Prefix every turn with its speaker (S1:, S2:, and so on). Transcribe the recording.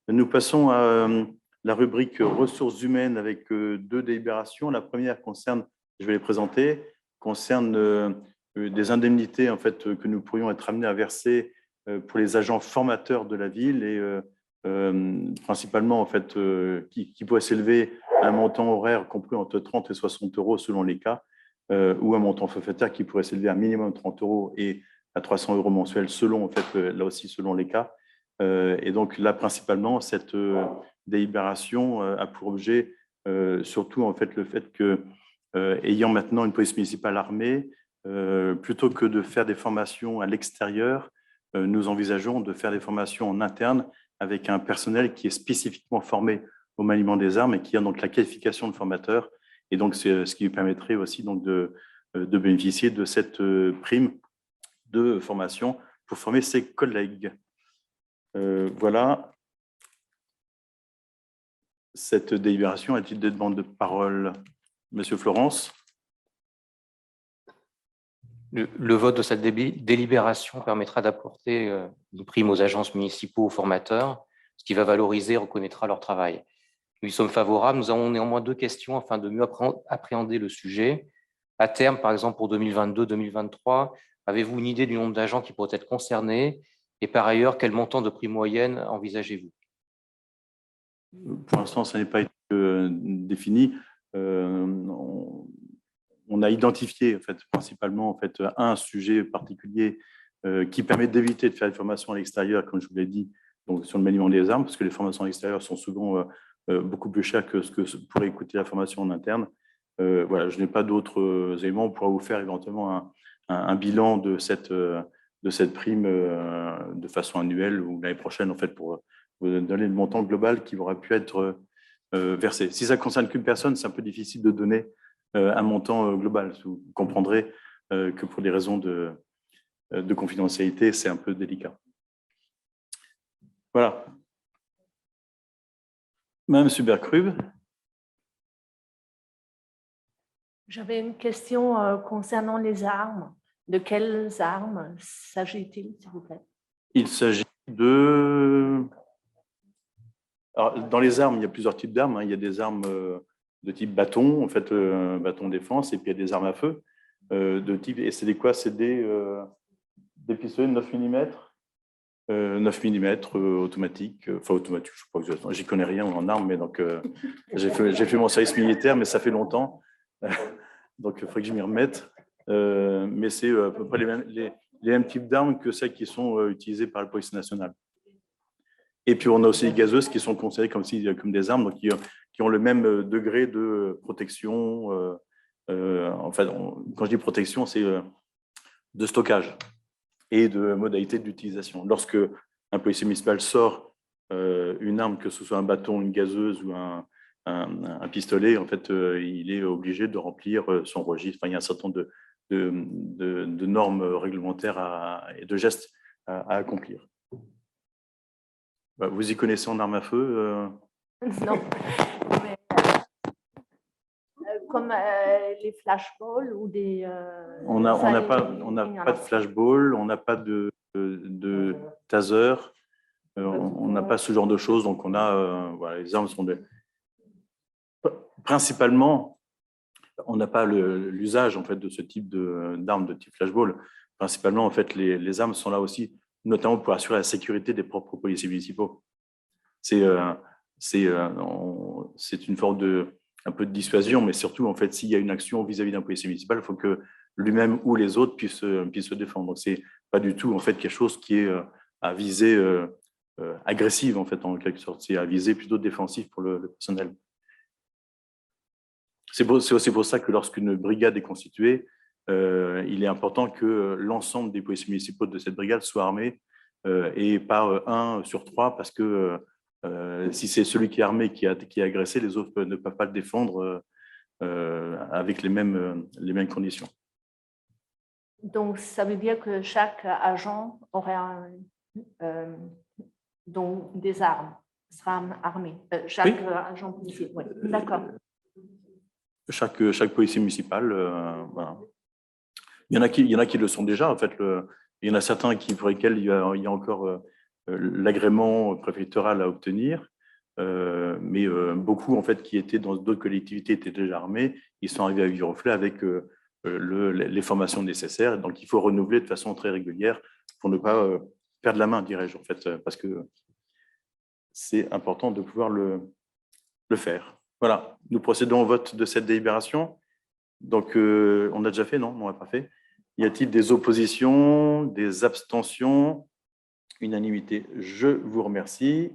S1: Nous passons à la rubrique ressources humaines avec deux délibérations. La première concerne, je vais les présenter, concerne des indemnités en fait, que nous pourrions être amenés à verser pour les agents formateurs de la ville et principalement en fait, qui pourrait s'élever à un montant horaire compris entre 30 et 60 euros selon les cas, ou un montant forfaitaire qui pourrait s'élever à un minimum 30 euros et à 300 euros mensuels selon, en fait, là aussi selon les cas. Et donc là, principalement, cette délibération a pour objet surtout en fait, le fait que, ayant maintenant une police municipale armée, plutôt que de faire des formations à l'extérieur, nous envisageons de faire des formations en interne avec un personnel qui est spécifiquement formé au maniement des armes et qui a donc la qualification de formateur. Et donc, c'est ce qui lui permettrait aussi donc de bénéficier de cette prime de formation pour former ses collègues. Voilà. Cette délibération a-t-il des demandes de parole? Monsieur Florence.
S2: Le vote de cette délibération permettra d'apporter une prime aux agences municipaux, aux formateurs, ce qui va valoriser et reconnaîtra leur travail. Nous y sommes favorables. Nous avons néanmoins deux questions afin de mieux appréhender le sujet. À terme, par exemple pour 2022-2023, avez-vous une idée du nombre d'agents qui pourraient être concernés? Et par ailleurs, quel montant de prime moyenne envisagez-vous?
S1: Pour l'instant, ça n'est pas été défini. On a identifié en fait, principalement en fait, un sujet particulier qui permet d'éviter de faire des formations à l'extérieur, comme je vous l'ai dit, donc sur le maniement des armes, parce que les formations à l'extérieur sont souvent beaucoup plus chères que ce que pourrait coûter la formation en interne. Voilà, je n'ai pas d'autres éléments. On pourra vous faire éventuellement un bilan de cette prime de façon annuelle ou l'année prochaine, en fait, pour vous donner le montant global qui aura pu être versé. Si ça ne concerne qu'une personne, c'est un peu difficile de donner un montant global. Vous comprendrez que pour des raisons de confidentialité, c'est un peu délicat. Voilà. Madame Subercrube.
S3: J'avais une question concernant les armes. De quelles armes s'agit-il, s'il vous plaît?
S1: Il s'agit de... Alors, dans les armes, il y a plusieurs types d'armes. Il y a des armes de type bâton, en fait, bâton défense, et puis il y a des armes à feu de type... Et c'est des quoi? C'est des pistolets de 9 mm 9 mm automatique, enfin automatique, je ne sais pas, j'y connais rien en armes, mais donc j'ai fait mon service militaire, mais ça fait longtemps, donc il faudrait que je m'y remette. Mais c'est à peu près les mêmes types d'armes que celles qui sont utilisées par la police nationale. Et puis on a aussi les gazeuses qui sont considérées comme des armes, donc qui ont le même degré de protection. En fait, quand je dis protection, c'est de stockage et de modalité d'utilisation. Lorsque un policier municipal sort une arme, que ce soit un bâton, une gazeuse ou un pistolet, en fait, il est obligé de remplir son registre. Enfin, il y a un certain nombre de normes réglementaires et de gestes à accomplir. Vous y connaissez en armes à feu
S3: Non. Mais, comme les flashballs ou des...
S1: on n'a pas de flashball, on n'a pas de taser, on n'a pas ce genre de choses. Donc, on a... voilà, les armes sont principalement, on n'a pas l'usage en fait, de ce type d'armes de type flashball. Principalement, en fait, les armes sont là aussi, notamment pour assurer la sécurité des propres policiers municipaux. C'est une forme un peu de dissuasion, mais surtout, en fait, s'il y a une action vis-à-vis d'un policier municipal, il faut que lui-même ou les autres puissent se défendre. Donc, c'est pas du tout, en fait, quelque chose qui est à visée agressive, en fait, en quelque sorte. C'est à visée plutôt défensive pour le personnel. C'est aussi pour ça que lorsqu'une brigade est constituée, il est important que l'ensemble des policiers municipaux de cette brigade soient armés et pas 1 sur 3, parce que si c'est celui qui est armé qui est agressé, les autres ne peuvent pas le défendre avec les mêmes conditions.
S3: Donc, ça veut dire que chaque agent aura donc des armes, sera armé. Chaque agent policier, oui. D'accord.
S1: Chaque policier municipal, voilà. Il y en a qui le sont déjà, en fait. Il y en a certains pour lesquels il y a encore l'agrément préfectoral à obtenir. Mais beaucoup en fait, qui étaient dans d'autres collectivités étaient déjà armés. Ils sont arrivés à Viroflay avec les formations nécessaires. Donc, il faut renouveler de façon très régulière pour ne pas perdre la main, dirais-je, en fait, parce que c'est important de pouvoir le faire. Voilà, nous procédons au vote de cette délibération. Donc, on a déjà fait, non? On n'a pas fait. Y a-t-il des oppositions, des abstentions? Unanimité. Je vous remercie.